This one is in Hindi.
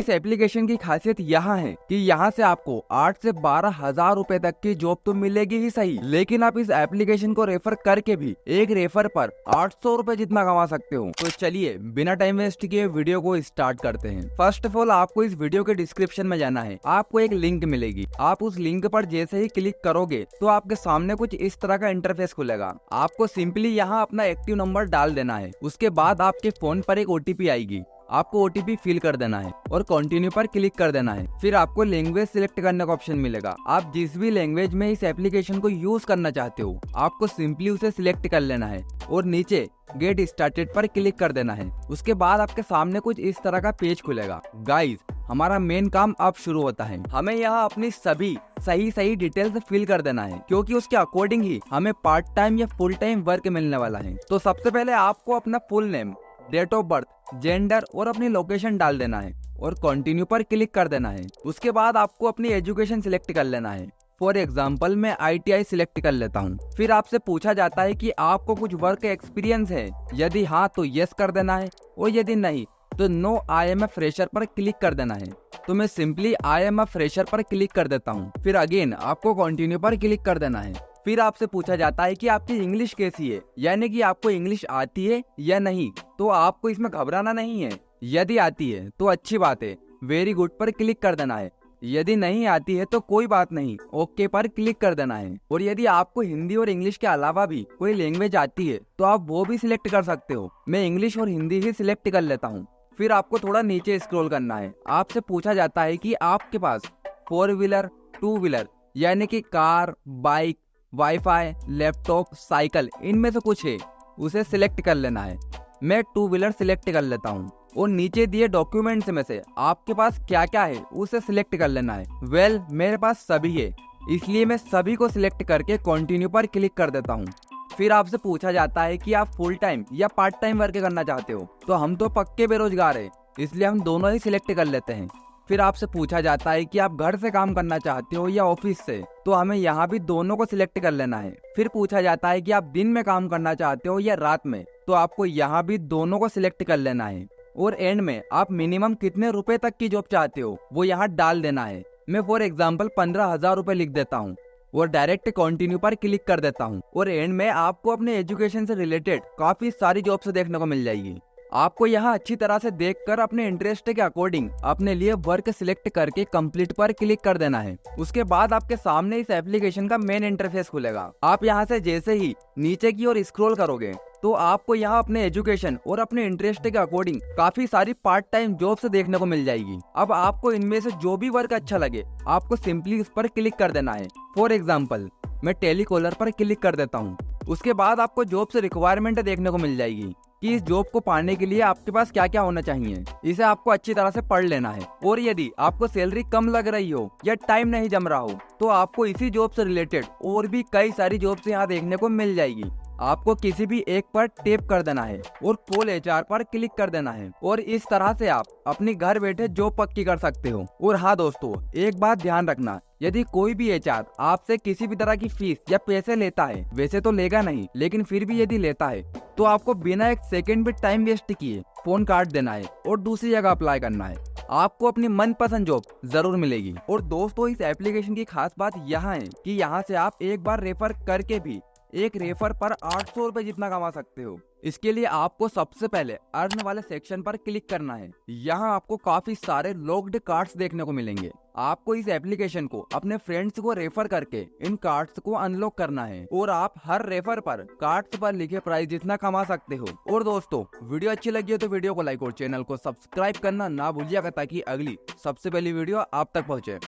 इस एप्लीकेशन की खासियत यहाँ है कि यहाँ से आपको 8 से 12 हजार रूपए तक की जॉब तो मिलेगी ही सही, लेकिन आप इस एप्लीकेशन को रेफर करके भी एक रेफर पर 800 रूपए जितना कमा सकते हो। तो चलिए बिना टाइम वेस्ट किए वीडियो को स्टार्ट करते हैं। फर्स्ट ऑफ ऑल आपको इस वीडियो के डिस्क्रिप्शन में जाना है, आपको एक लिंक मिलेगी। आप उस लिंक पर जैसे ही क्लिक करोगे तो आपके सामने कुछ इस तरह का इंटरफेस खुलेगा। आपको सिंपली यहाँ अपना एक्टिव नंबर डाल देना है। उसके बाद आपके फोन पर एक OTP आएगी, आपको OTP फिल कर देना है और कंटिन्यू पर क्लिक कर देना है। फिर आपको लैंग्वेज सिलेक्ट करने का ऑप्शन मिलेगा। आप जिस भी लैंग्वेज में इस एप्लीकेशन को यूज करना चाहते हो आपको सिंपली उसे सिलेक्ट कर लेना है और नीचे गेट स्टार्टेड पर क्लिक कर देना है। उसके बाद आपके सामने कुछ इस तरह का पेज खुलेगा। गाइस, हमारा मेन काम अब शुरू होता है। हमें यहाँ अपनी सभी सही डिटेल्स फिल कर देना है, क्योंकि उसके अकॉर्डिंग ही हमें पार्ट टाइम या फुल टाइम वर्क मिलने वाला है। तो सबसे पहले आपको अपना full name, date of birth, gender और अपनी लोकेशन डाल देना है और कंटिन्यू पर क्लिक कर देना है। उसके बाद आपको अपनी एजुकेशन सिलेक्ट कर लेना है। फॉर एग्जाम्पल मैं ITI सिलेक्ट कर लेता हूँ। फिर आपसे पूछा जाता है कि आपको कुछ वर्क एक्सपीरियंस है, यदि हाँ तो यस कर देना है और यदि नहीं तो no I am a fresher पर क्लिक कर देना है। तो मैं simply I am a fresher पर क्लिक कर देता हूँ। फिर अगेन आपको कंटिन्यू पर क्लिक कर देना है। फिर आपसे पूछा जाता है कि आपकी इंग्लिश कैसी है, यानी कि आपको इंग्लिश आती है या नहीं। तो आपको इसमें घबराना नहीं है। यदि आती है तो अच्छी बात है, वेरी गुड पर क्लिक कर देना है। यदि नहीं आती है तो कोई बात नहीं, ओके पर क्लिक कर देना है। और यदि आपको हिंदी और इंग्लिश के अलावा भी कोई लैंग्वेज आती है तो आप वो भी सिलेक्ट कर सकते हो। मैं इंग्लिश और हिंदी ही सिलेक्ट कर लेता हूँ। फिर आपको थोड़ा नीचे स्क्रॉल करना है। आपसे पूछा जाता है कि आपके पास 4 व्हीलर, 2 व्हीलर यानी कि car, bike, wifi, laptop, cycle, इनमें से कुछ है, उसे सिलेक्ट कर लेना है। मैं 2 व्हीलर सिलेक्ट कर लेता हूँ और नीचे दिए डॉक्यूमेंट्स में से आपके पास क्या क्या है उसे सिलेक्ट कर लेना है। मेरे पास सभी है, इसलिए मैं सभी को सिलेक्ट करके कंटिन्यू पर क्लिक कर देता हूँ। फिर आपसे पूछा जाता है कि आप फुल टाइम या पार्ट टाइम वर्क करना चाहते हो। तो हम तो पक्के बेरोजगार है, इसलिए हम दोनों ही सिलेक्ट कर लेते हैं। फिर आपसे पूछा जाता है कि आप घर से काम करना चाहते हो या ऑफिस से, तो हमें यहाँ भी दोनों को सिलेक्ट कर लेना है। फिर पूछा जाता है कि आप दिन में काम करना चाहते हो या रात में, तो आपको यहाँ भी दोनों को सिलेक्ट कर लेना है। और एंड में आप मिनिमम कितने रुपए तक की जॉब चाहते हो वो यहाँ डाल देना है। मैं फॉर एग्जाम्पल 15,000 रुपए लिख देता हूँ और डायरेक्ट कंटिन्यू पर क्लिक कर देता हूँ। और एंड में आपको अपने एजुकेशन से रिलेटेड काफी सारी जॉब्स देखने को मिल जाएगी। आपको यहाँ अच्छी तरह से देखकर अपने इंटरेस्ट के अकॉर्डिंग अपने लिए वर्क सिलेक्ट करके कंप्लीट पर क्लिक कर देना है। उसके बाद आपके सामने इस एप्लीकेशन का मेन इंटरफेस खुलेगा। आप यहाँ से जैसे ही नीचे की ओर स्क्रॉल करोगे तो आपको यहाँ अपने एजुकेशन और अपने इंटरेस्ट के अकॉर्डिंग काफी सारी पार्ट टाइम जॉब्स देखने को मिल जाएगी। अब आपको इनमें से जो भी वर्क अच्छा लगे आपको सिंपली उस पर क्लिक कर देना है। फॉर एग्जाम्पल मैं टेलीकॉलर पर क्लिक कर देता हूँ। उसके बाद आपको जॉब से रिक्वायरमेंट देखने को मिल जाएगी कि इस जॉब को पाने के लिए आपके पास क्या क्या होना चाहिए। इसे आपको अच्छी तरह से पढ़ लेना है। और यदि आपको सैलरी कम लग रही हो या टाइम नहीं जम रहा हो तो आपको इसी जॉब से रिलेटेड और भी कई सारी जॉब्स यहाँ देखने को मिल जाएगी। आपको किसी भी एक पर टैप कर देना है और कॉल HR पर क्लिक कर देना है और इस तरह से आप अपनी घर बैठे जॉब पक्की कर सकते हो। और हाँ दोस्तों, एक बात ध्यान रखना, यदि कोई भी HR आपसे किसी भी तरह की फीस या पैसे लेता है, वैसे तो लेगा नहीं, लेकिन फिर भी यदि लेता है तो आपको बिना एक सेकंड भी टाइम वेस्ट किए फोन काट देना है और दूसरी जगह अप्लाई करना है। आपको अपनी मनपसंद जॉब जरूर मिलेगी। और दोस्तों, इस एप्लीकेशन की खास बात यहाँ है कि यहाँ से आप एक बार रेफर करके भी एक रेफर पर 800 रुपए जितना कमा सकते हो। इसके लिए आपको सबसे पहले अर्न वाले सेक्शन पर क्लिक करना है। यहाँ आपको काफी सारे लॉक्ड कार्ड्स देखने को मिलेंगे। आपको इस एप्लीकेशन को अपने फ्रेंड्स को रेफर करके इन कार्ड्स को अनलॉक करना है और आप हर रेफर पर कार्ड्स पर लिखे प्राइस जितना कमा सकते हो। और दोस्तों, वीडियो अच्छी लगी हो तो वीडियो को लाइक और चैनल को सब्सक्राइब करना ना भूलिएगा, ताकि अगली सबसे पहली वीडियो आप तक पहुँचे।